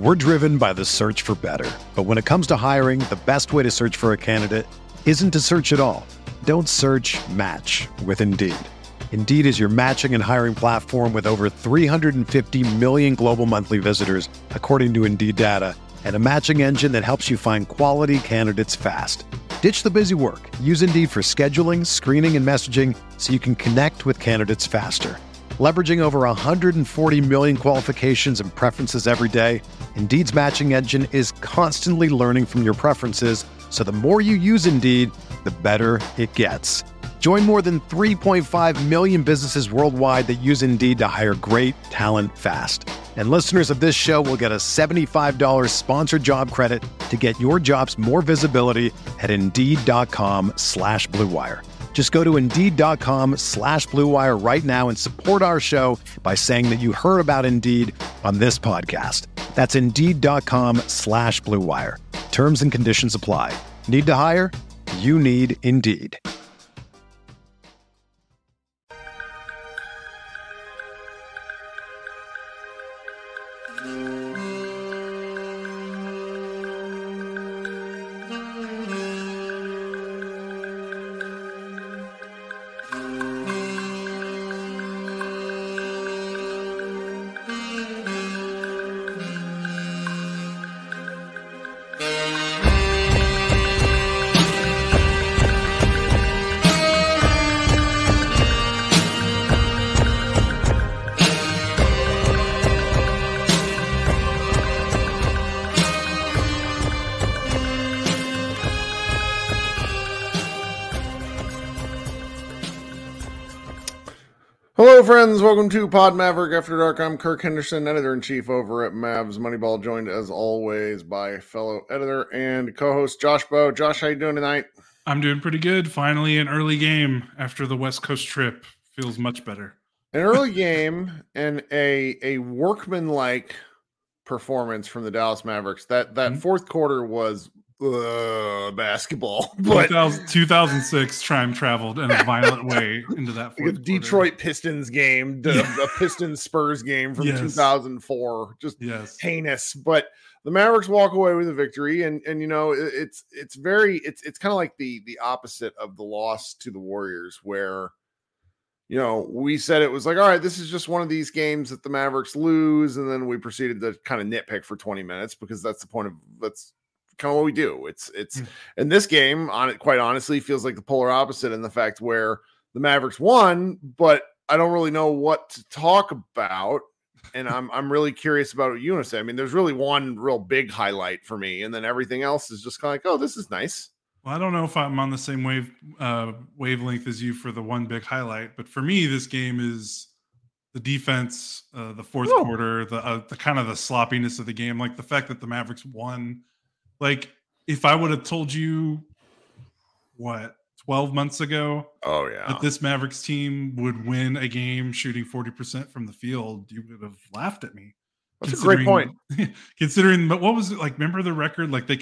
We're driven by the search for better. But when it comes to hiring, the best way to search for a candidate isn't to search at all. Don't search, match with Indeed. Indeed is your matching and hiring platform with over 350 million global monthly visitors, according to Indeed data, and a matching engine that helps you find quality candidates fast. Ditch the busy work. Use Indeed for scheduling, screening, and messaging so you can connect with candidates faster. Leveraging over 140 million qualifications and preferences every day, Indeed's matching engine is constantly learning from your preferences, so the more you use Indeed, the better it gets. Join more than 3.5 million businesses worldwide that use Indeed to hire great talent fast. And listeners of this show will get a $75 sponsored job credit to get your jobs more visibility at Indeed.com/Blue Wire. Just go to Indeed.com/Blue Wire right now and support our show by saying that you heard about Indeed on this podcast. That's Indeed.com/Blue Wire. Terms and conditions apply. Need to hire? You need Indeed. Hello, friends. Welcome to Pod Maverick After Dark. I'm Kirk Henderson, editor-in-chief over at Mavs Moneyball, joined as always by fellow editor and co-host Josh Bowe. Josh, how you doing tonight? I'm doing pretty good. Finally, an early game after the West Coast trip. Feels much better. An early game and a workman-like performance from the Dallas Mavericks. That fourth quarter was basketball. But 2006 time traveled in a violent way into that fourth quarter. Detroit Pistons game, the Pistons Spurs game from 2004, just heinous. But the Mavericks walk away with a victory, and you know it's kind of like the opposite of the loss to the Warriors, where you know we said it was like, all right, this is just one of these games that the Mavericks lose, and then we proceeded to kind of nitpick for 20 minutes because that's the point of that's kind of what we do. It's and this game on it, quite honestly, feels like the polar opposite in the fact where the Mavericks won, but I don't really know what to talk about. And I'm really curious about what you want to say. I mean, there's really one real big highlight for me, and then everything else is just kind of like, oh, this is nice. Well, I don't know if I'm on the same wavelength as you for the one big highlight, but for me, this game is the defense, the fourth quarter, the kind of the sloppiness of the game, like the fact that the Mavericks won. Like, if I would have told you, 12 months ago, that this Mavericks team would win a game shooting 40% from the field, you would have laughed at me. That's a great point. Considering, but what was it like? Remember the record? Like they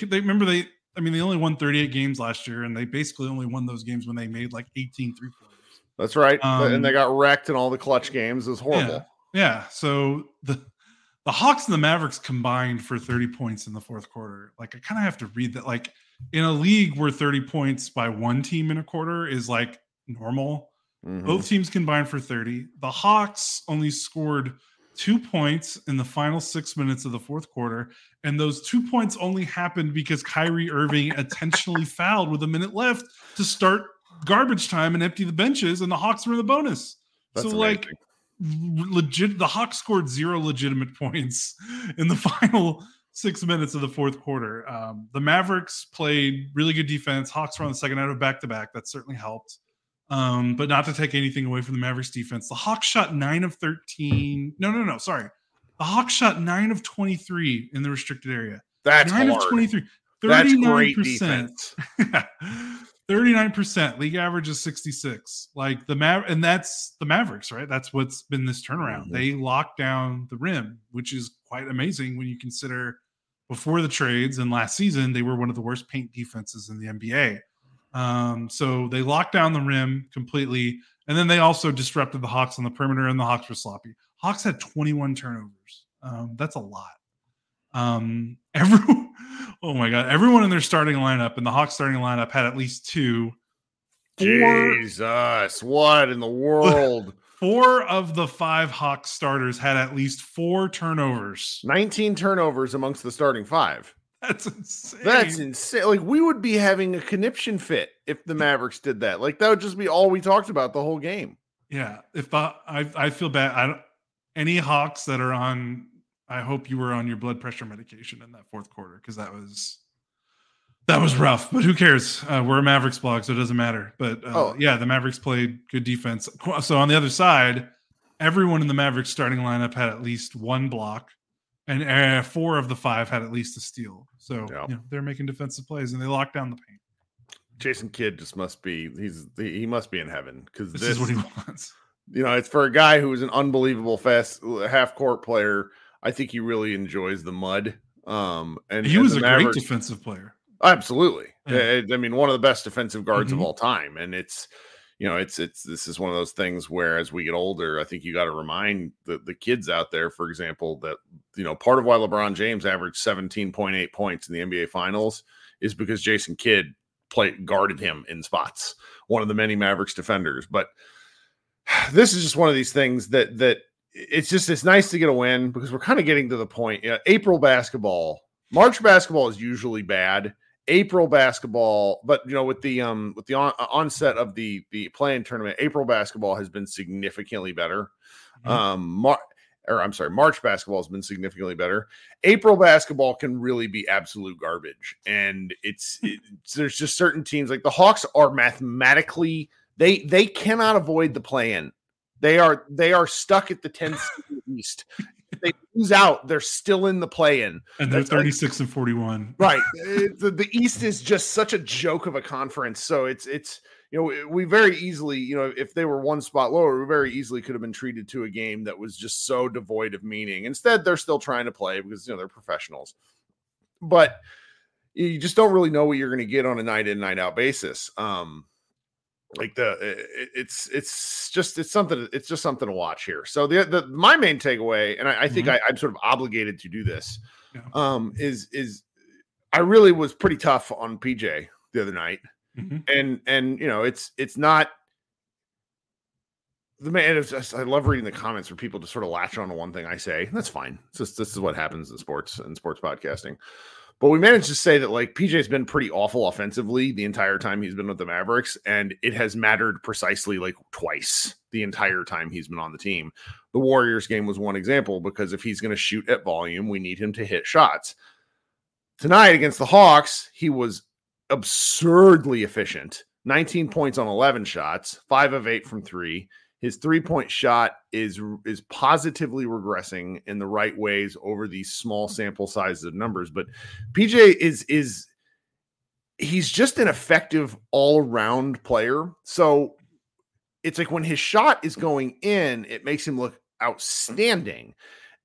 only won 38 games last year, and they basically only won those games when they made like 18 3-pointers. That's right. And they got wrecked in all the clutch games. It was horrible. Yeah. So the Hawks and the Mavericks combined for 30 points in the fourth quarter. Like, I kind of have to read that. Like, in a league where 30 points by one team in a quarter is like normal, both teams combined for 30. The Hawks only scored 2 points in the final 6 minutes of the fourth quarter, and those 2 points only happened because Kyrie Irving intentionally fouled with a minute left to start garbage time and empty the benches, and the Hawks were in the bonus. That's so, amazing. like, the Hawks scored 0 legitimate points in the final 6 minutes of the fourth quarter. The Mavericks played really good defense. Hawks were on the second out of back-to-back. That certainly helped. But not to take anything away from the Mavericks defense. The Hawks shot 9 of 13. No, sorry. The Hawks shot 9 of 23 in the restricted area. That's 9 hard. of 23. 39%. That's great defense. 39%. League average is 66. Like and that's the Mavericks, right? That's what's been this turnaround. They locked down the rim, which is quite amazing when you consider before the trades and last season, they were one of the worst paint defenses in the NBA. So they locked down the rim completely. And then they also disrupted the Hawks on the perimeter, and the Hawks were sloppy. Hawks had 21 turnovers. That's a lot. Oh my God, everyone in their starting lineup, and the Hawks starting lineup, had at least two. Jesus, what in the world? 4 of the 5 Hawks starters had at least 4 turnovers. 19 turnovers amongst the starting 5. That's insane. That's insane. Like, we would be having a conniption fit if the Mavericks did that. Like, that would just be all we talked about the whole game. Yeah. If I feel bad. Any Hawks that are on, I hope you were on your blood pressure medication in that fourth quarter, because that was rough. But who cares? We're a Mavericks blog, so it doesn't matter. But yeah, the Mavericks played good defense. So on the other side, everyone in the Mavericks starting lineup had at least 1 block, and 4 of the 5 had at least a steal. So they're making defensive plays, and they locked down the paint. Jason Kidd just must be he must be in heaven, because this is what he wants. It's for a guy who is an unbelievable fast half court player. I think he really enjoys the mud. And he was a great defensive player. Absolutely. Yeah. I mean, one of the best defensive guards of all time. And it's this is one of those things where, as we get older, I think you got to remind the kids out there, for example, that, part of why LeBron James averaged 17.8 points in the NBA Finals is because Jason Kidd guarded him in spots, one of the many Mavericks defenders. But this is just one of these things that it's nice to get a win, because we're kind of getting to the point. March basketball is usually bad. April basketball, but with the onset of the play-in tournament, April basketball has been significantly better. March basketball has been significantly better. April basketball can really be absolute garbage, and there's just certain teams, like the Hawks are mathematically they cannot avoid the play-in. They are stuck at the 10th East. If they lose out, they're still in the play-in. And they're 36 and 41. Right. The East is just such a joke of a conference. So it's we very easily, if they were 1 spot lower, we very easily could have been treated to a game that was just so devoid of meaning. Instead, they're still trying to play because, they're professionals. But you just don't really know what you're going to get on a night in, night out basis. It's just something to watch here. So my main takeaway, and I think I'm sort of obligated to do this, is I really was pretty tough on PJ the other night. And it's not the man. I love reading the comments where people just sort of latch on to one thing I say. That's fine. This is what happens in sports and sports podcasting. But we managed to say that, like, PJ's been pretty awful offensively the entire time he's been with the Mavericks, and it has mattered precisely like twice the entire time he's been on the team. The Warriors game was one example, because if he's going to shoot at volume, we need him to hit shots. Tonight against the Hawks, he was absurdly efficient. 19 points on 11 shots, 5 of 8 from 3. His 3-point shot is positively regressing in the right ways over these small sample sizes of numbers. But PJ he's just an effective all-around player. So it's like when his shot is going in, it makes him look outstanding.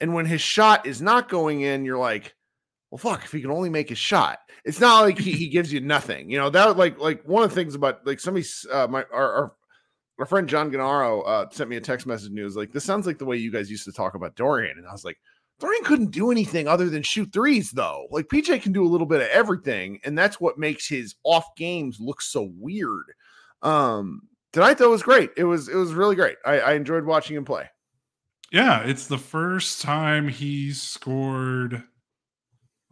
And when his shot is not going in, you're like, well, fuck, if he can only make his shot. It's not like he gives you nothing. That like one of the things about, like, somebody's our friend John Gennaro sent me a text message, and he was like, this sounds like the way you guys used to talk about Dorian. And I was like, Dorian couldn't do anything other than shoot threes, though. Like, PJ can do a little bit of everything, and that's what makes his off games look so weird. Tonight, though, was great. It was really great. I enjoyed watching him play. Yeah, it's the first time he scored.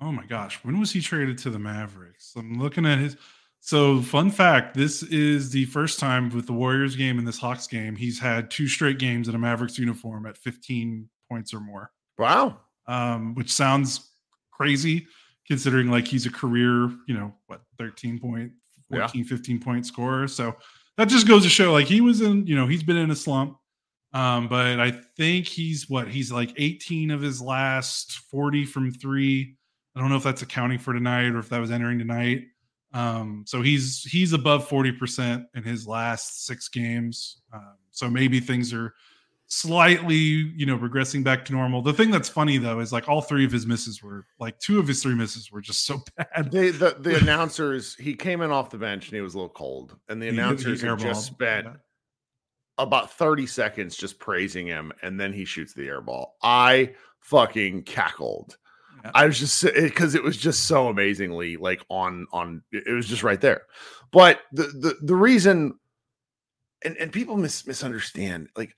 Oh my gosh, when was he traded to the Mavericks? I'm looking at his. So, fun fact, this is the first time with the Warriors game and this Hawks game, he's had 2 straight games in a Mavericks uniform at 15 points or more. Wow. Which sounds crazy, considering, like, he's a career, 13 point, 14, 15 point scorer. So that just goes to show, like, he was in, he's been in a slump. But I think he's like 18 of his last 40 from 3. I don't know if that's accounting for tonight or if that was entering tonight. So he's above 40% in his last 6 games. So maybe things are slightly, regressing back to normal. The thing that's funny, though, is, like, all 3 of his misses were, like, 2 of his 3 misses were just so bad. The announcers, he came in off the bench and he was a little cold, and the announcers had just spent about 30 seconds just praising him, and then he shoots the air ball. I fucking cackled. I was just because it was just so amazingly like on it was just right there. But the reason and people misunderstand, like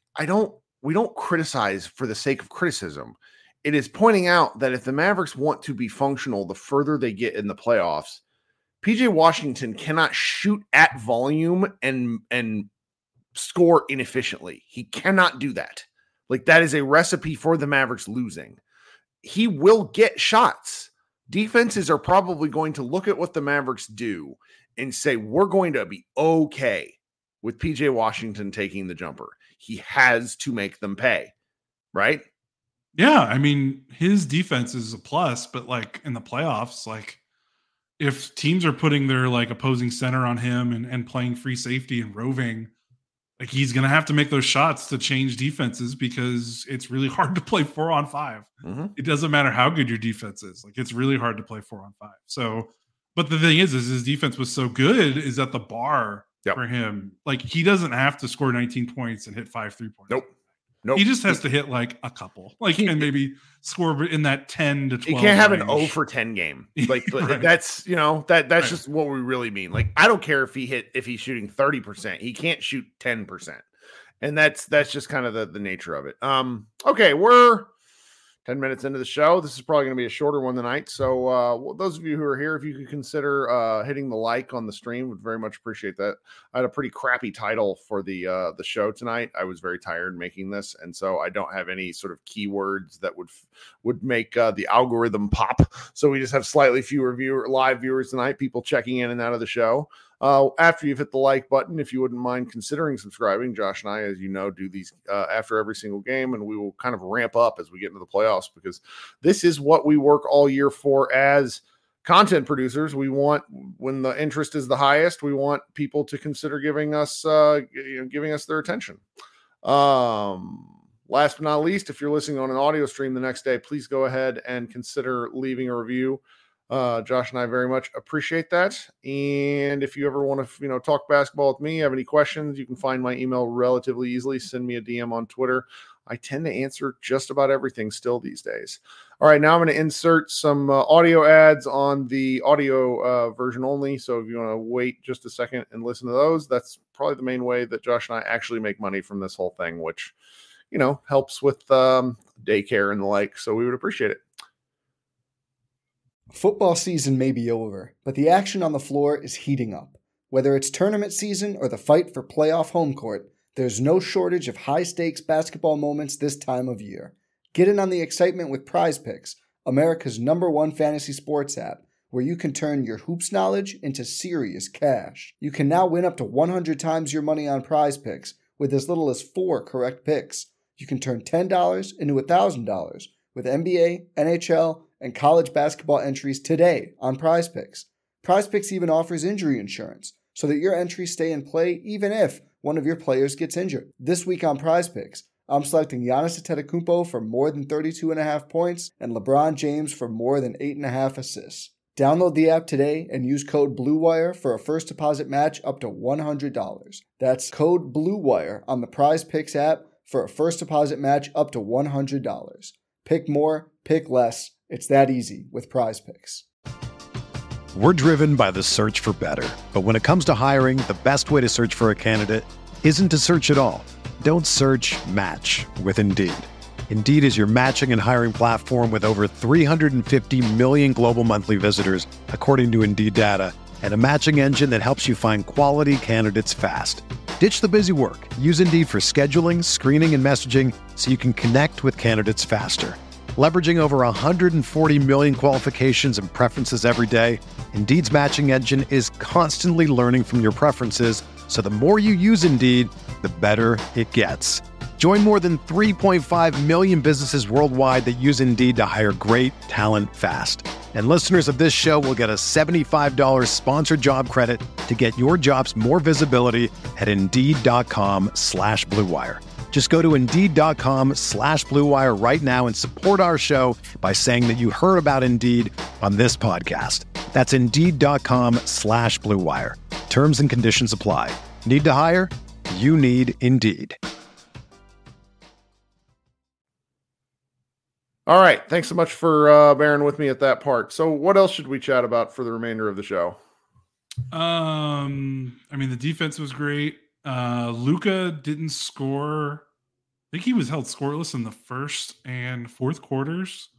we don't criticize for the sake of criticism. It is pointing out that if the Mavericks want to be functional, the further they get in the playoffs, PJ Washington cannot shoot at volume and score inefficiently. He cannot do that. Like, that is a recipe for the Mavericks losing. He will get shots. Defenses are probably going to look at what the Mavericks do and say, we're going to be okay with PJ Washington taking the jumper. He has to make them pay, right? Yeah, I mean, his defense is a plus, but like in the playoffs, like if teams are putting their like opposing center on him and playing free safety and roving, like he's going to have to make those shots to change defenses because it's really hard to play 4-on-5. Mm-hmm. It doesn't matter how good your defense is. Like, it's really hard to play 4-on-5. So, but the thing is his defense was so good is that the bar for him, like he doesn't have to score 19 points and hit 5 3-pointers. Nope. He just has to hit like a couple, like, and maybe score in that 10 to 12. He can't have range. An 0 for 10 game. Like right. That's, that's just what we really mean. Like, I don't care if he's shooting 30%, he can't shoot 10%. And that's just kind of the nature of it. Okay. We're 10 minutes into the show. This is probably going to be a shorter one tonight. So those of you who are here, if you could consider hitting the like on the stream, would very much appreciate that. I had a pretty crappy title for the show tonight. I was very tired making this, and so I don't have any sort of keywords that would make the algorithm pop. So we just have slightly fewer live viewers tonight, people checking in and out of the show. After you've hit the like button, if you wouldn't mind considering subscribing, Josh and I, as you know, do these after every single game, and we will kind of ramp up as we get into the playoffs because this is what we work all year for as content producers. We want, when the interest is the highest, we want people to consider giving us their attention. Last but not least, if you're listening on an audio stream the next day, please go ahead and consider leaving a review. Josh and I very much appreciate that. And if you ever want to, talk basketball with me, have any questions, you can find my email relatively easily. Send me a DM on Twitter. I tend to answer just about everything still these days. All right, now I'm going to insert some audio ads on the audio version only. So if you want to wait just a second and listen to those, that's probably the main way that Josh and I actually make money from this whole thing, which, helps with daycare and the like. So we would appreciate it. Football season may be over, but the action on the floor is heating up. Whether it's tournament season or the fight for playoff home court, there's no shortage of high-stakes basketball moments this time of year. Get in on the excitement with Prize Picks, America's #1 fantasy sports app, where you can turn your hoops knowledge into serious cash. You can now win up to 100 times your money on Prize Picks with as little as 4 correct picks. You can turn $10 into $1,000 with NBA, NHL, and college basketball entries today on Prize Picks. Prize Picks even offers injury insurance so that your entries stay in play even if one of your players gets injured. This week on Prize Picks, I'm selecting Giannis Antetokounmpo for more than 32.5 points and LeBron James for more than 8.5 assists. Download the app today and use code BLUEWIRE for a first deposit match up to $100. That's code BLUEWIRE on the Prize Picks app for a first deposit match up to $100. Pick more, pick less. It's that easy with Prize Picks. We're driven by the search for better. But when it comes to hiring, the best way to search for a candidate isn't to search at all. Don't search, match with Indeed. Indeed is your matching and hiring platform with over 350 million global monthly visitors, according to Indeed data, and a matching engine that helps you find quality candidates fast. Ditch the busy work. Use Indeed for scheduling, screening, and messaging so you can connect with candidates faster. Leveraging over 140 million qualifications and preferences every day, Indeed's matching engine is constantly learning from your preferences, so the more you use Indeed, the better it gets. Join more than 3.5 million businesses worldwide that use Indeed to hire great talent fast. And listeners of this show will get a $75 sponsored job credit to get your jobs more visibility at Indeed.com/Blue Wire. Just go to Indeed.com/Blue Wire right now and support our show by saying that you heard about Indeed on this podcast. That's Indeed.com/Blue Wire. Terms and conditions apply. Need to hire? You need Indeed. All right. Thanks so much for bearing with me at that part. So what else should we chat about for the remainder of the show? I mean, the defense was great. Luka didn't score. I think he was held scoreless in the first and fourth quarters,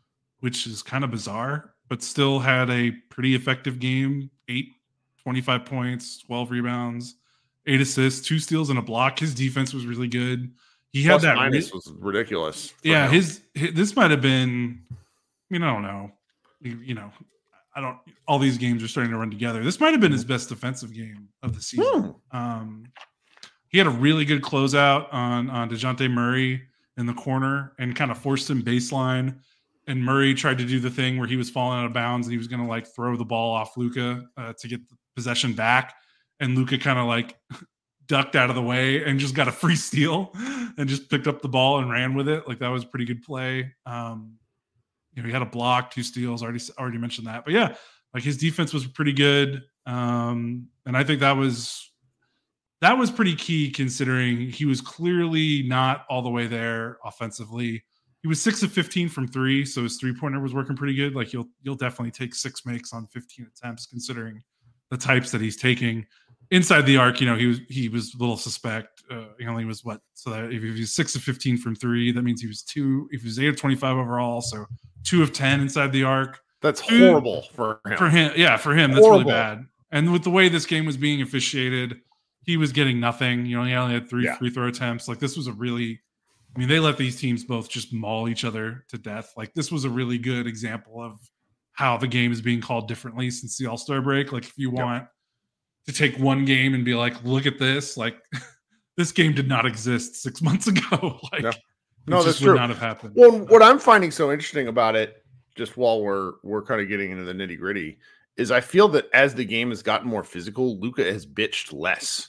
which is kind of bizarre, but still had a pretty effective game. 25 points, 12 rebounds, 8 assists, 2 steals, and a block. His defense was really good. He had that minus was ridiculous. Yeah, his this might have been, I don't know. All these games are starting to run together. This might have been his best defensive game of the season. He had a really good closeout on DeJounte Murray in the corner and kind of forced him baseline. And Murray tried to do the thing where he was falling out of bounds and he was going to throw the ball off Luka to get the possession back. And Luka kind of ducked out of the way and just got a free steal and just picked up the ball and ran with it. That was a pretty good play. He had a block, 2 steals, already mentioned that. But yeah, his defense was pretty good. And I think that was pretty key considering he was clearly not all the way there offensively. He was 6 of 15 from 3, so his 3-pointer was working pretty good. You'll definitely take 6 makes on 15 attempts considering the types that he's taking. Inside the arc, he was a little suspect. He only was so that if he was 6 of 15 from 3, that means he was 2. If he was 8 of 25 overall, so 2 of 10 inside the arc. That's horrible for him. For him, that's really bad. And with the way this game was being officiated, he was getting nothing. He only had 3 free throw attempts. This was a really, they let these teams both just maul each other to death. This was a really good example of how the game is being called differently since the All-Star break. If you want to take one game and be look at this, this game did not exist 6 months ago. No, that's would true. Not have happened. Well, what I'm finding so interesting about it, just while we're kind of getting into the nitty gritty, is I feel that as the game has gotten more physical, Luka has bitched less.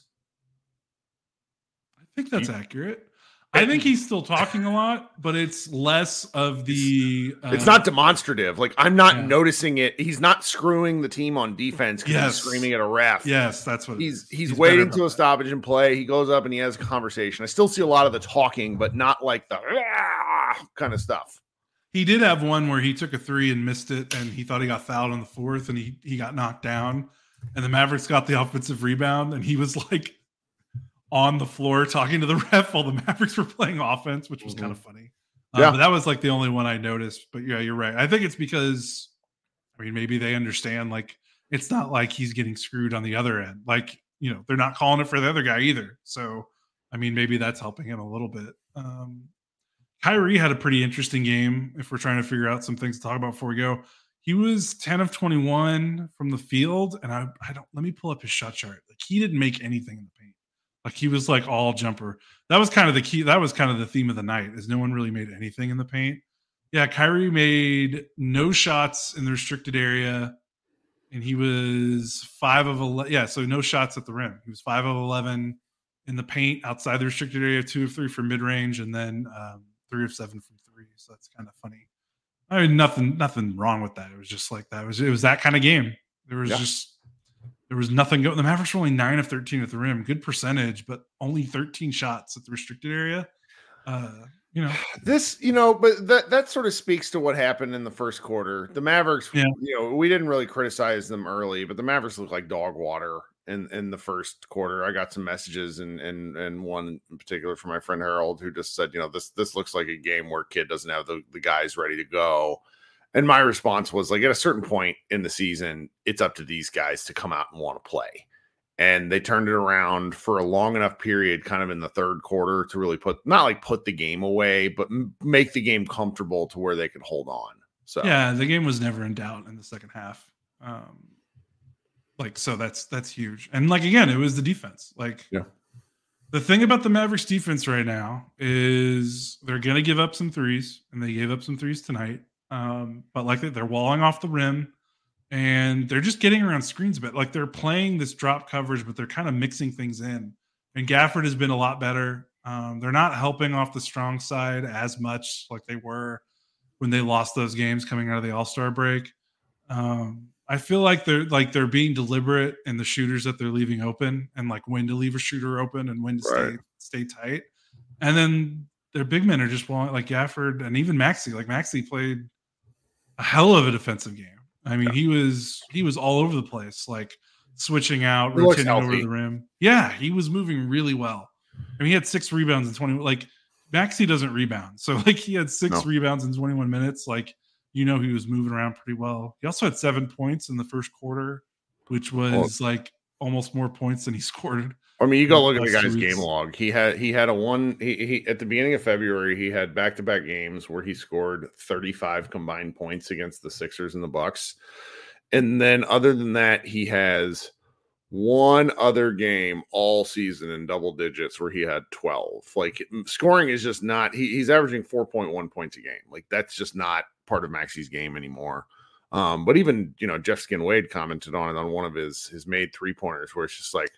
I think that's accurate. I think he's still talking a lot, but it's less of the... it's not demonstrative. I'm not noticing it. He's not screwing the team on defense because he's screaming at a ref. Yes, that's what he's waiting to a stoppage and play. He goes up and he has a conversation. I still see a lot of the talking, but not the kind of stuff. He did have one where he took a 3 and missed it, and he thought he got fouled on the 4th, and he got knocked down, and the Mavericks got the offensive rebound, and he was on the floor talking to the ref while the Mavericks were playing offense, which was kind of funny. But that was the only one I noticed. But yeah, you're right. I think it's because, maybe they understand it's not he's getting screwed on the other end. They're not calling it for the other guy either. So, maybe that's helping him a little bit. Kyrie had a pretty interesting game if we're trying to figure out some things to talk about before we go. He was 10 of 21 from the field. And I don't, let me pull up his shot chart. He didn't make anything in the paint. He was all jumper. That was kind of the key. That was kind of the theme of the night is no one really made anything in the paint. Yeah. Kyrie made no shots in the restricted area and he was 5 of 11. Yeah. So no shots at the rim. He was 5 of 11 in the paint outside the restricted area, 2 of 3 from mid range, and then 3 of 7 from 3. So that's kind of funny. Nothing wrong with that. It was just that. It was that kind of game. There was nothing going. The Mavericks were only 9 of 13 at the rim. Good percentage, but only 13 shots at the restricted area. This, but that sort of speaks to what happened in the first quarter. The Mavericks, we didn't really criticize them early, but the Mavericks looked like dog water in the first quarter. I got some messages and one in particular from my friend Harold who just said, this looks like a game where Kid doesn't have the guys ready to go. And my response was at a certain point in the season, it's up to these guys to come out and want to play. And they turned it around for a long enough period, kind of in the third quarter to really put the game away, but make the game comfortable to where they could hold on. So yeah, the game was never in doubt in the second half. So that's huge. And again, it was the defense. The thing about the Mavericks defense right now is they're going to give up some threes, and they gave up some threes tonight. But they're walling off the rim and they're just getting around screens a bit. They're playing this drop coverage, but they're kind of mixing things in. And Gafford has been a lot better. They're not helping off the strong side as much like they were when they lost those games coming out of the All-Star break. I feel like they're being deliberate in the shooters that they're leaving open and when to leave a shooter open and when to stay tight. And then their big men are just like Gafford and even Maxey. Like Maxey played a hell of a defensive game. I mean, he was all over the place, like switching out, rotating over the rim. Yeah, he was moving really well. I mean, he had 6 rebounds in 20. Like Maxey doesn't rebound, so like he had 6 rebounds in 21 minutes. Like he was moving around pretty well. He also had 7 points in the first quarter, which was like almost more points than he scored. I mean, you go look at the guy's game log. He had he at the beginning of February, he had back-to-back games where he scored 35 combined points against the Sixers and the Bucks. And then other than that, he has one other game all season in double digits where he had 12. Like scoring is just not, he's averaging 4.1 points a game. Like that's just not part of Maxey's game anymore. But even, Jeff Skin Wade commented on it on one of his made 3-pointers where it's just like,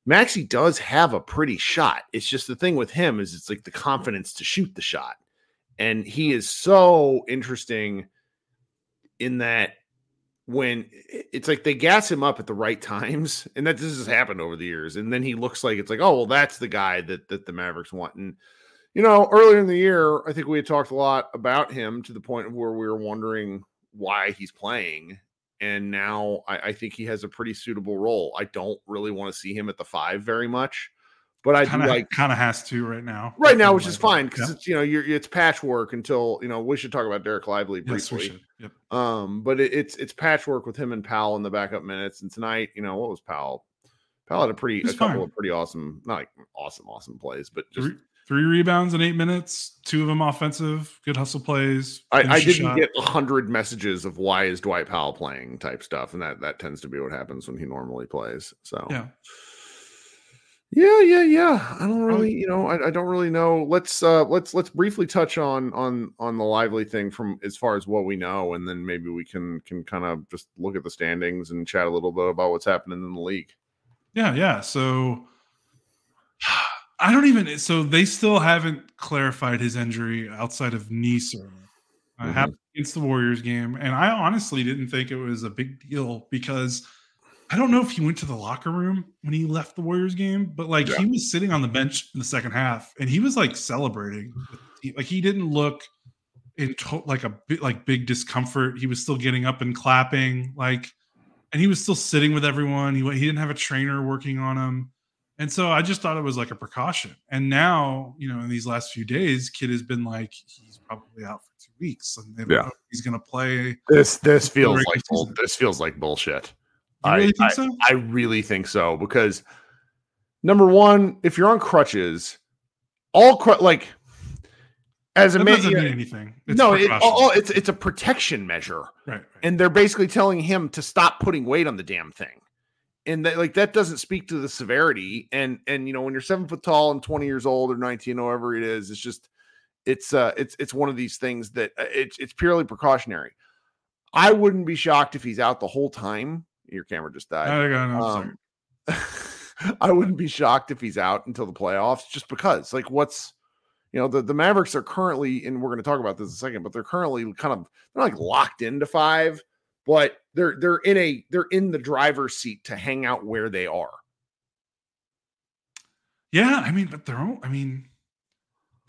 Maxey does have a pretty shot. It's just the thing with him is it's like the confidence to shoot the shot. And he is so interesting in that when it's like they gas him up at the right times, and that this has happened over the years. And then he looks like it's like, oh, well, that's the guy that the Mavericks want. And, earlier in the year, I think we had talked a lot about him to the point where we were wondering why he's playing. And now I think he has a pretty suitable role. I don't really want to see him at the 5 very much, but I kind of has to right now, which is fine because it's it's patchwork until we should talk about Derek Lively briefly. Yes, we should. Yep. But it's patchwork with him and Powell in the backup minutes. And tonight, what was Powell? Powell had a couple of pretty awesome, not like awesome plays, but just 3 rebounds in 8 minutes, 2 of them offensive, good hustle plays. I didn't get 100 messages of why is Dwight Powell playing type stuff, and that tends to be what happens when he normally plays. So yeah. I don't really, I don't really know. Let's briefly touch on the Lively thing from as far as what we know, and then maybe we can kind of just look at the standings and chat a little bit about what's happening in the league. Yeah. So so they still haven't clarified his injury outside of knee surgery. Happened against the Warriors game. And I honestly didn't think it was a big deal because I don't know if he went to the locker room when he left the Warriors game, but he was sitting on the bench in the second half and he was like celebrating. Like he didn't look in big discomfort. He was still getting up and clapping, and he was still sitting with everyone. He didn't have a trainer working on him. And so I just thought it was like a precaution. And now, in these last few days, Kid has been like, he's probably out for 2 weeks. And they don't know if he's going to play. This feels like bullshit. You really think so? I really think so. Because number one, if you're on crutches, as a man, doesn't mean anything. It's a protection measure. Right. And they're basically telling him to stop putting weight on the damn thing. And that doesn't speak to the severity. And when you're 7 foot tall and 20 years old or 19, however it is, it's just, it's one of these things that it's purely precautionary. I wouldn't be shocked if he's out the whole time. Your camera just died. I wouldn't be shocked if he's out until the playoffs, just because the Mavericks are currently, and we're going to talk about this in a second, but they're currently they're like locked into 5. But they're in the driver's seat to hang out where they are. Yeah, but they're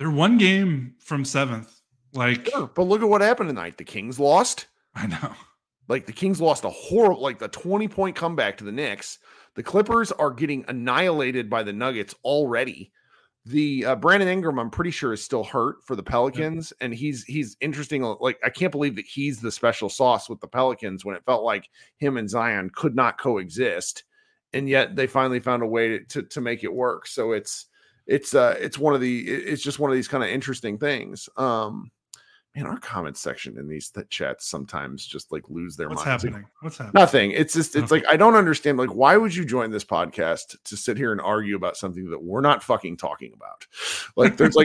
1 game from 7th. Sure, but look at what happened tonight. The Kings lost. I know. The Kings lost a horrible, the 20-point comeback to the Knicks. The Clippers are getting annihilated by the Nuggets already. The Brandon Ingram, I'm pretty sure, is still hurt for the Pelicans, and he's interesting. I can't believe that he's the special sauce with the Pelicans when it felt like him and Zion could not coexist, and yet they finally found a way to make it work. So it's just one of these kind of interesting things. Our comment section in these chats sometimes just lose their minds. What's happening? Nothing. It's just, I don't understand. Why would you join this podcast to sit here and argue about something that we're not fucking talking about? There's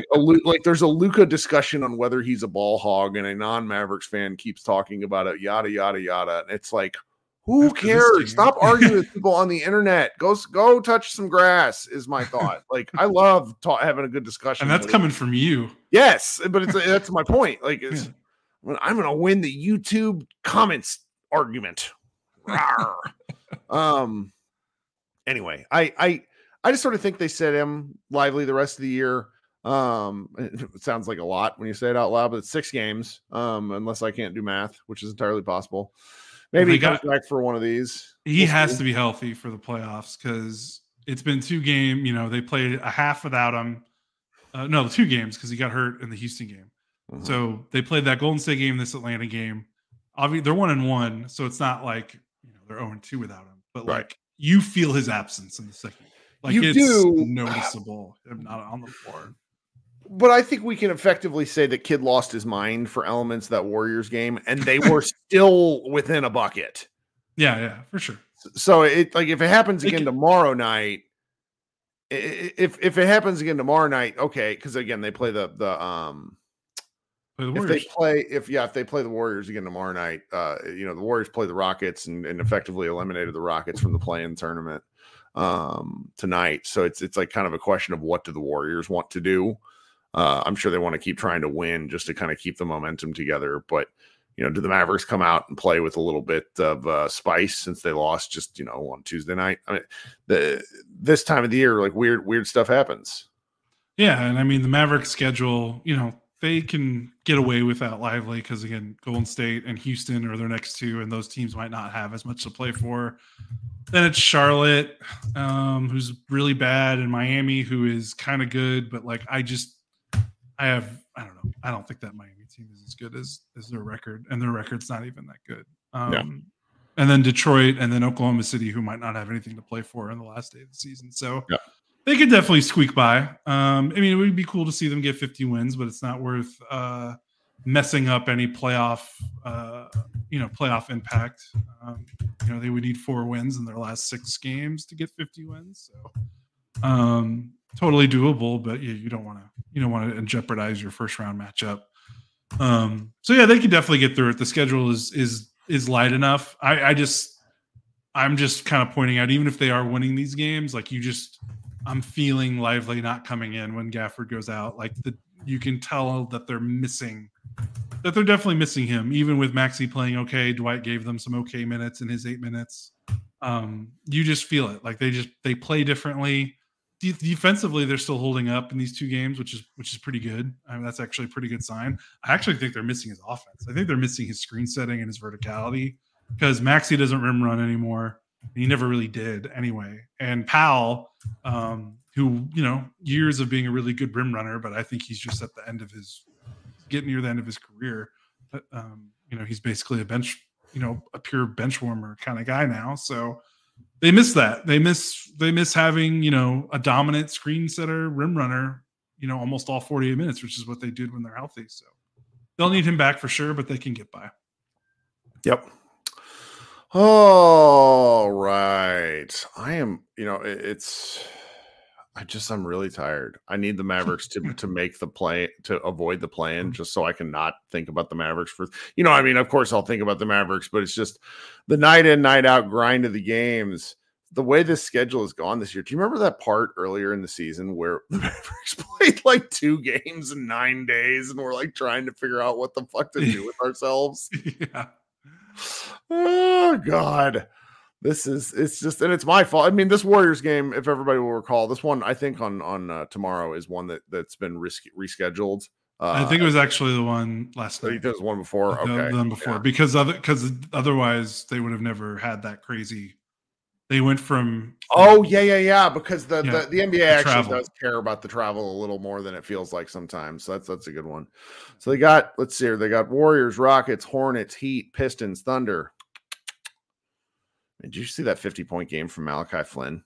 there's a Luka discussion on whether he's a ball hog and a non-Mavericks fan keeps talking about it, yada, yada, yada. And it's who cares? Stop arguing with people on the internet. Go touch some grass is my thought. I love having a good discussion. And that's coming from you. Yes, but that's my point. I'm going to win the YouTube comments argument. Anyway, I just sort of think they set him Lively the rest of the year. It sounds like a lot when you say it out loud, but it's 6 games. Unless I can't do math, which is entirely possible. Maybe he comes back for one of these. He has to be healthy for the playoffs because it's been 2 games. You know, they played a half without him. No, 2 games because he got hurt in the Houston game. Mm-hmm. So they played that Golden State game, this Atlanta game. Obviously, they're 1-1, so it's not like they're 0-2 without him. But like you feel his absence in the second. Like it's noticeable him not on the floor. But I think we can effectively say that Kid lost his mind for elements of that Warriors game, and they were still within a bucket. Yeah, for sure. So if it happens again tomorrow night, if it happens again tomorrow night, okay, because again they play the Warriors. If they play the Warriors again tomorrow night, the Warriors play the Rockets and effectively eliminated the Rockets from the play-in tournament tonight. So it's like kind of a question of what do the Warriors want to do. I'm sure they want to keep trying to win just to kind of keep the momentum together. But, do the Mavericks come out and play with a little bit of spice since they lost just, on Tuesday night? I mean, this time of the year, like weird stuff happens. Yeah. And I mean, the Mavericks schedule, they can get away without Lively because, again, Golden State and Houston are their next 2, and those teams might not have as much to play for. Then it's Charlotte, who's really bad, and Miami, who is kind of good, but like I don't know. I don't think that Miami team is as good as their record, and their record's not even that good. And then Detroit, and then Oklahoma City, who might not have anything to play for in the last day of the season. So they could definitely squeak by. I mean, it would be cool to see them get 50 wins, but it's not worth messing up any playoff impact. They would need 4 wins in their last 6 games to get 50 wins. So totally doable, but you don't want to jeopardize your first round matchup. So yeah, they could definitely get through it. The schedule is light enough. I'm just kind of pointing out, even if they are winning these games, like I'm feeling Lively not coming in when Gafford goes out. Like you can tell that they're definitely missing him, even with Maxey playing okay. Dwight gave them some okay minutes in his 8 minutes. You just feel it. Like they play differently. Defensively, they're still holding up in these 2 games, which is pretty good. I mean, that's actually a pretty good sign. I actually think they're missing his offense. I think they're missing his screen setting and his verticality because Maxey doesn't rim run anymore. He never really did anyway. And Powell, who, years of being a really good rim runner, but I think he's just at the end of getting near the end of his career. But, he's basically a pure bench warmer kind of guy now. So they miss that. They miss having, a dominant screen setter, rim runner, almost all 48 minutes, which is what they did when they're healthy. So they'll need him back for sure, but they can get by. Yep. All right. I am, I'm really tired. I need the Mavericks to make the play, to avoid the play-in, just so I can not think about the Mavericks for, of course I'll think about the Mavericks, but it's just the night in, night out grind of the games. The way this schedule has gone this year. Do you remember that part earlier in the season where the Mavericks played like 2 games in 9 days and we're like trying to figure out what the fuck to do with ourselves? Yeah. Oh God. And it's my fault. I mean, this Warriors game, if everybody will recall, this one I think on tomorrow is one that's been rescheduled. I think it was actually the one last night. There was one before. Okay, the one before, because otherwise they would have never had that crazy. They went from because the NBA actually does care about the travel a little more than it feels like sometimes. So that's a good one. So they got Warriors, Rockets, Hornets, Heat, Pistons, Thunder. Did you see that 50-point game from Malachi Flynn?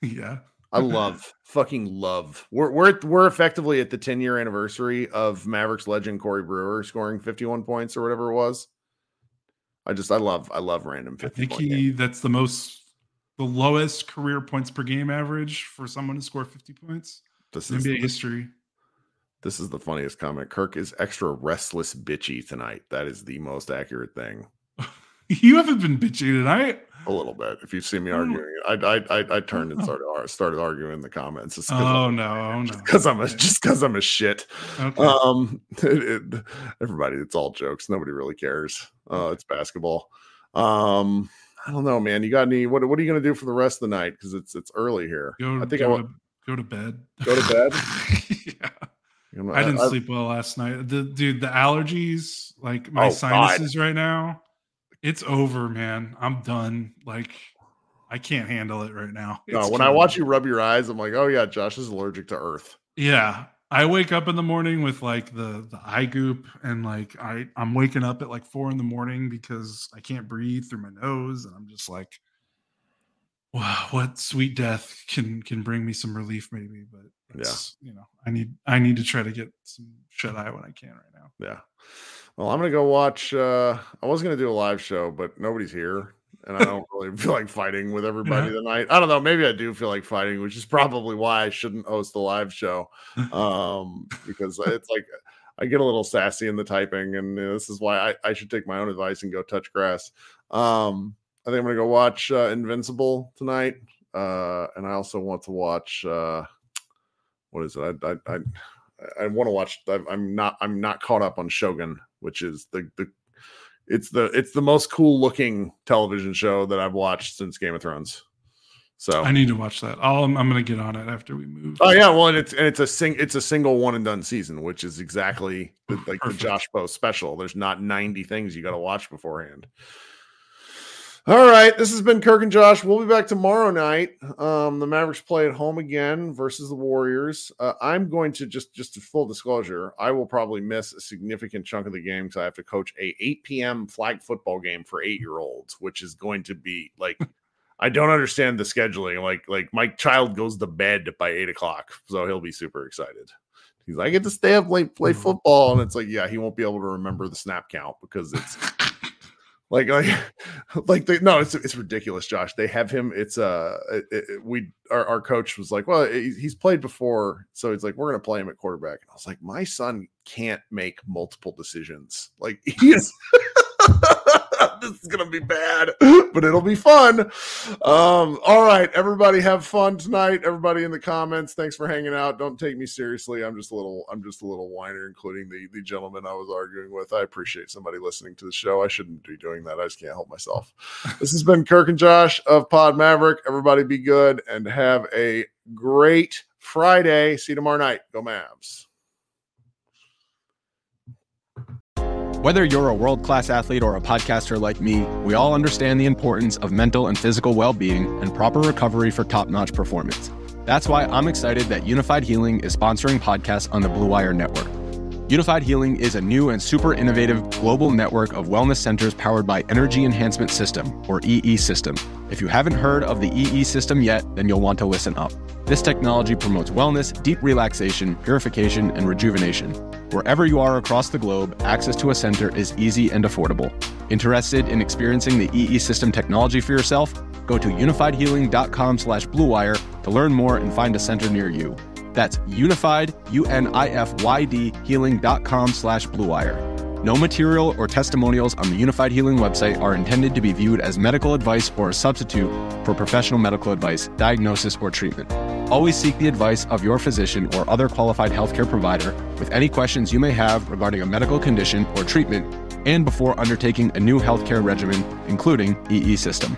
Yeah. I fucking love. We're effectively at the 10-year anniversary of Mavericks legend Corey Brewer scoring 51 points or whatever it was. I love random 50 point games. That's the lowest career points per game average for someone to score 50 points. This is NBA history. This is the funniest comment. Kirk is extra restless bitchy tonight. That is the most accurate thing. You haven't been bitchy tonight. A little bit. If you've seen me arguing, I turned and started arguing in the comments. Because I'm a shit. Okay. Everybody, it's all jokes. Nobody really cares. It's basketball. I don't know, man. You got any? What are you going to do for the rest of the night? Because it's early here. Go to bed. Go to bed. Yeah. I didn't sleep well last night. The allergies, like my sinuses right now, it's over, man. I'm done. Like, I can't handle it right now. No, when I watch you rub your eyes, I'm like, oh yeah, Josh is allergic to earth. Yeah. I wake up in the morning with like the eye goop, and like I'm waking up at like 4 a.m. because I can't breathe through my nose, and I'm just like, wow, what sweet death can bring me some relief, maybe. But I need to try to get some shut eye when I can right now. Yeah. Well, I'm gonna go watch. I was gonna do a live show, but nobody's here, and I don't really feel like fighting with everybody tonight. I don't know. Maybe I do feel like fighting, which is probably why I shouldn't host a live show, because it's like I get a little sassy in the typing, and this is why I should take my own advice and go touch grass. I think I'm gonna go watch Invincible tonight, and I also want to watch what is it? I want to watch. I'm not caught up on Shogun, which is it's the most cool looking television show that I've watched since Game of Thrones. So I need to watch that. I'm going to get on it after we move. Oh yeah, well, it's a single one and done season, which is exactly the Josh Post special. There's not 90 things you got to watch beforehand. All right, this has been Kirk and Josh. We'll be back tomorrow night. The Mavericks play at home again versus the Warriors. I'm going to just to full disclosure, I will probably miss a significant chunk of the game because I have to coach a 8 p.m. flag football game for 8-year-olds, which is going to be like, I don't understand the scheduling. Like my child goes to bed by 8 o'clock, so he'll be super excited. He's like, I get to stay up late, play football, and it's like, yeah, he won't be able to remember the snap count because it's. It's ridiculous, Josh. They have him. It's our coach was like, well, he's played before, so he's like, we're gonna play him at quarterback. And I was like, my son can't make multiple decisions. Like he is. This is gonna be bad, but it'll be fun. All right, everybody, have fun tonight. Everybody in the comments, thanks for hanging out. Don't take me seriously. I'm just a little whiner, including the gentleman I was arguing with. I appreciate somebody listening to the show. I shouldn't be doing that. I just can't help myself. This has been Kirk and Josh of Pod Maverick. Everybody be good and have a great Friday. See you tomorrow night. Go Mavs. Whether you're a world-class athlete or a podcaster like me, we all understand the importance of mental and physical well-being and proper recovery for top-notch performance. That's why I'm excited that Unified Healing is sponsoring podcasts on the Blue Wire Network. Unified Healing is a new and super innovative global network of wellness centers powered by Energy Enhancement System, or EE System. If you haven't heard of the EE System yet, then you'll want to listen up. This technology promotes wellness, deep relaxation, purification, and rejuvenation. Wherever you are across the globe, access to a center is easy and affordable. Interested in experiencing the EE System technology for yourself? Go to unifiedhealing.com/bluewire to learn more and find a center near you. That's unified, UNIFYD healing.com/bluewire. No material or testimonials on the Unified Healing website are intended to be viewed as medical advice or a substitute for professional medical advice, diagnosis, or treatment. Always seek the advice of your physician or other qualified healthcare provider with any questions you may have regarding a medical condition or treatment and before undertaking a new healthcare regimen, including EE System.